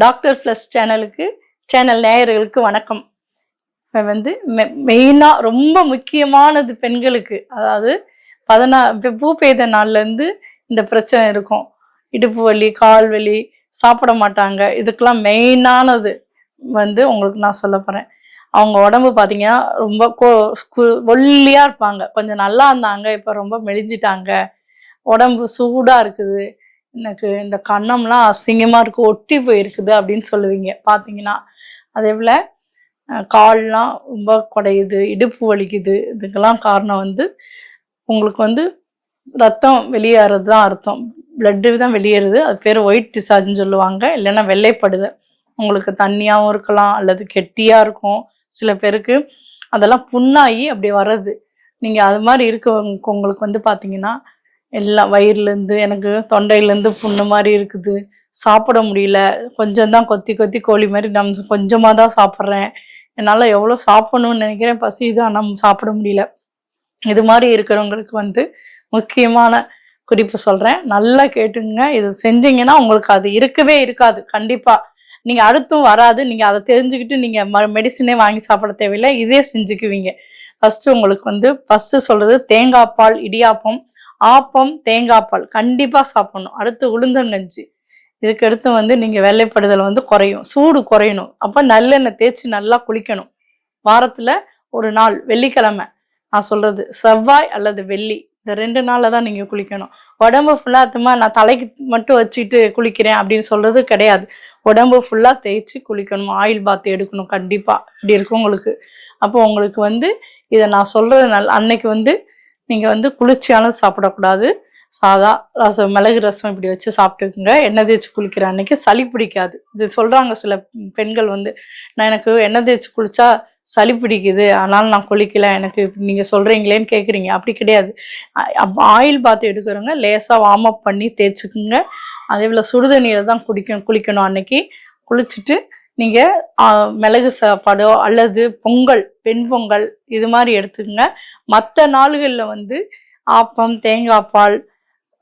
Doctor plus channel நேயர்களுக்கு வணக்கம். இப்போ வந்து மெயினாக ரொம்ப முக்கியமானது பெண்களுக்கு, அதாவது பூ பெய்த நாள்லேருந்து இந்த பிரச்சனை இருக்கும். இடுப்பு வலி, கால் வலி, சாப்பிட மாட்டாங்க. இதுக்கெல்லாம் மெயினானது வந்து உங்களுக்கு நான் சொல்ல போகிறேன். அவங்க உடம்பு பார்த்தீங்கன்னா ரொம்ப ஒல்லியாக இருப்பாங்க. கொஞ்சம் நல்லா இருந்தாங்க, இப்போ ரொம்ப மெலிஞ்சிட்டாங்க. உடம்பு சூடாக இருக்குது, எனக்கு இந்த கன்னம்லாம் அசிங்கமாக இருக்குது, ஒட்டி போயிருக்குது அப்படின்னு சொல்லுவீங்க பார்த்தீங்கன்னா. அதே போல் கால்லாம் ரொம்ப குடையுது, இடுப்பு வலிக்குது. இதுக்கெல்லாம் காரணம் வந்து உங்களுக்கு வந்து ரத்தம் வெளியேறது தான் அர்த்தம். பிளட்டு தான் வெளியேறுது. அது பேர் ஒயிட் டிசார்ஜ்னு சொல்லுவாங்க, இல்லைன்னா வெள்ளைப்படுது. உங்களுக்கு தண்ணியாகவும் இருக்கலாம், அல்லது கெட்டியாக இருக்கும். சில பேருக்கு அதெல்லாம் புண்ணாகி அப்படி வர்றது. நீங்கள் அது மாதிரி இருக்கவங்க உங்களுக்கு வந்து பார்த்தீங்கன்னா எல்லாம் வயிறுலேருந்து, எனக்கு தொண்டையிலேருந்து புண்ணு மாதிரி இருக்குது, சாப்பிட முடியல, கொஞ்சம் தான் கொத்தி கொத்தி கோழி மாதிரி கொஞ்சமாக தான் சாப்பிட்றேன், என்னால் எவ்வளோ சாப்பிடணும்னு நினைக்கிறேன், பசி தான், ஆனால் சாப்பிட முடியல. இது மாதிரி இருக்கிறவங்களுக்கு வந்து முக்கியமான குறிப்பு சொல்கிறேன், நல்லா கேட்டுங்க. இது செஞ்சீங்கன்னா உங்களுக்கு அது இருக்கவே இருக்காது, கண்டிப்பாக நீங்கள் அடுத்தும் வராது. நீங்கள் அதை தெரிஞ்சுக்கிட்டு நீங்கள் மெடிசனே வாங்கி சாப்பிட தேவையில்லை, இதே செஞ்சுக்குவீங்க. உங்களுக்கு வந்து சொல்கிறது தேங்காய் பால் இடியாப்பம், ஆப்பம், தேங்காய் பால் கண்டிப்பாக சாப்பிடணும். அடுத்து உளுந்தங்கஞ்சி. இதுக்கு அடுத்து வந்து நீங்கள் வெள்ளைப்படுதல் வந்து குறையும், சூடு குறையணும். அப்போ நல்லெண்ணெய் தேய்ச்சி நல்லா குளிக்கணும். வாரத்தில் ஒரு நாள் வெள்ளிக்கிழமை, நான் சொல்கிறது செவ்வாய் அல்லது வெள்ளி, இந்த 2 நாளில் தான் நீங்கள் குளிக்கணும். உடம்பு ஃபுல்லாக நான் தலைக்கு மட்டும் வச்சுட்டு குளிக்கிறேன் அப்படின்னு சொல்கிறது கிடையாது. உடம்பு ஃபுல்லாக தேய்ச்சி குளிக்கணும், ஆயில் பாத் எடுக்கணும் கண்டிப்பாக. இப்படி இருக்கும் உங்களுக்கு. அப்போ உங்களுக்கு வந்து இதை நான் சொல்கிறது அன்னைக்கு வந்து நீங்கள் வந்து குளிர்ச்சியானது சாப்பிடக்கூடாது. சாதா ரசம், மிளகு ரசம் இப்படி வச்சு சாப்பிட்டுக்குங்க. எண்ணெய் தேய்ச்சி குளிக்கிற அன்னைக்கு சளி பிடிக்காது. இது சொல்கிறாங்க சில பெண்கள் வந்து, எனக்கு எண்ணெய் தேய்ச்சி குளித்தா சளி பிடிக்குது, அதனால் நான் குளிக்கல, எனக்கு நீங்கள் சொல்கிறீங்களேன்னு கேட்குறீங்க. அப்படி கிடையாது. ஆயில் பாத் எடுக்கிறவங்க லேசாக வார்ம் அப் பண்ணி தேய்ச்சிக்குங்க. அதே போல் சுடுதண்ணீரை தான் குளிக்கணும் அன்னைக்கு. குளிச்சுட்டு நீங்கள் மிளகு சாப்பாடோ அல்லது பொங்கல், வெண்பொங்கல் இது மாதிரி எடுத்துக்கங்க. மற்ற நாள்களில் வந்து ஆப்பம், தேங்காய் பால்,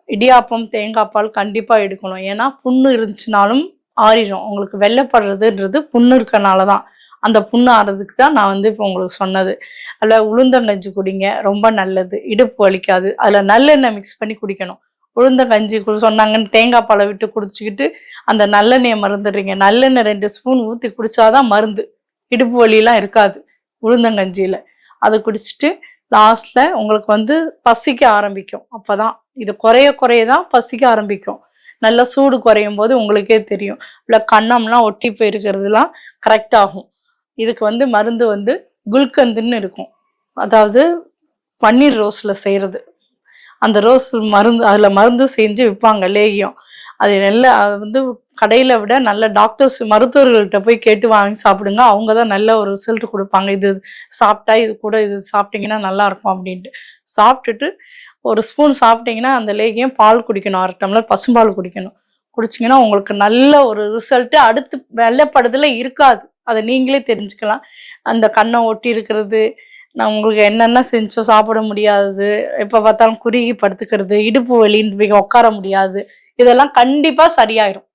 இடியாப்பம், தேங்காய் பால் கண்டிப்பாக எடுக்கணும். ஏன்னா புண்ணு இருந்துச்சுனாலும் ஆறிடும். உங்களுக்கு வெள்ளைப்படுறதுன்றது புண்ணு இருக்கனால தான். அந்த புண்ணு ஆறதுக்கு தான் நான் வந்து இப்போ உங்களுக்கு சொன்னது. அதில் உளுந்தங்கஞ்சி குடிங்க, ரொம்ப நல்லது, இடுப்பு வலிக்காது. அதில் நல்லெண்ணெய் மிக்ஸ் பண்ணி குடிக்கணும். உளுந்தங்கஞ்சி சொன்னாங்கன்னு தேங்காய் பாலை விட்டு குடிச்சிக்கிட்டு அந்த நல்லெண்ணெயை மறந்துடுறீங்க. நல்லெண்ணெய் 2 ஸ்பூன் ஊற்றி குடித்தாதான் மருந்து, இடுப்பு வலியெலாம் இருக்காது உளுந்தங்கஞ்சியில். அதை குடிச்சிட்டு லாஸ்ட்டில் உங்களுக்கு வந்து பசிக்க ஆரம்பிக்கும். அப்போ தான் இது குறைய தான் பசிக்க ஆரம்பிக்கும். நல்லா சூடு குறையும் போது உங்களுக்கே தெரியும். இல்லை கன்னம்லாம் ஒட்டி போயிருக்கிறதுலாம் கரெக்ட் ஆகும். இதுக்கு வந்து மருந்து வந்து குல்கந்துன்னு இருக்கும், அதாவது பன்னீர் ரோஸில் செய்கிறது. அந்த ரோஸ் மருந்து, அதில் மருந்து செஞ்சு விற்பாங்க, லேகியம். அது வந்து கடையில் விட நல்ல டாக்டர்ஸ், மருத்துவர்கள்ட்ட போய் கேட்டு வாங்கி சாப்பிடுங்க. அவங்க தான் நல்ல ஒரு ரிசல்ட் கொடுப்பாங்க. இது சாப்பிட்டா இது கூட இது சாப்பிட்டீங்கன்னா நல்லாயிருக்கும் அப்படின்ட்டு. சாப்பிட்டுட்டு ஒரு ஸ்பூன் சாப்பிட்டீங்கன்னா அந்த லேகியம் பால் குடிக்கணும், 1/2 டம்ளர் பசும்பால் குடிக்கணும். குடிச்சிங்கன்னா உங்களுக்கு நல்ல ஒரு ரிசல்ட்டு. அடுத்து வெள்ளைப்படுதல இருக்காது, அதை நீங்களே தெரிஞ்சுக்கலாம். அந்த கண்ணை ஒட்டி இருக்கிறது, நான் உங்களுக்கு என்னென்ன செஞ்சோம், சாப்பிட முடியாது, எப்போ பார்த்தாலும் குறுகி படுத்துக்கிறது, இடுப்பு வலின்னு உட்கார முடியாது, இதெல்லாம் கண்டிப்பாக சரியாயிடும்.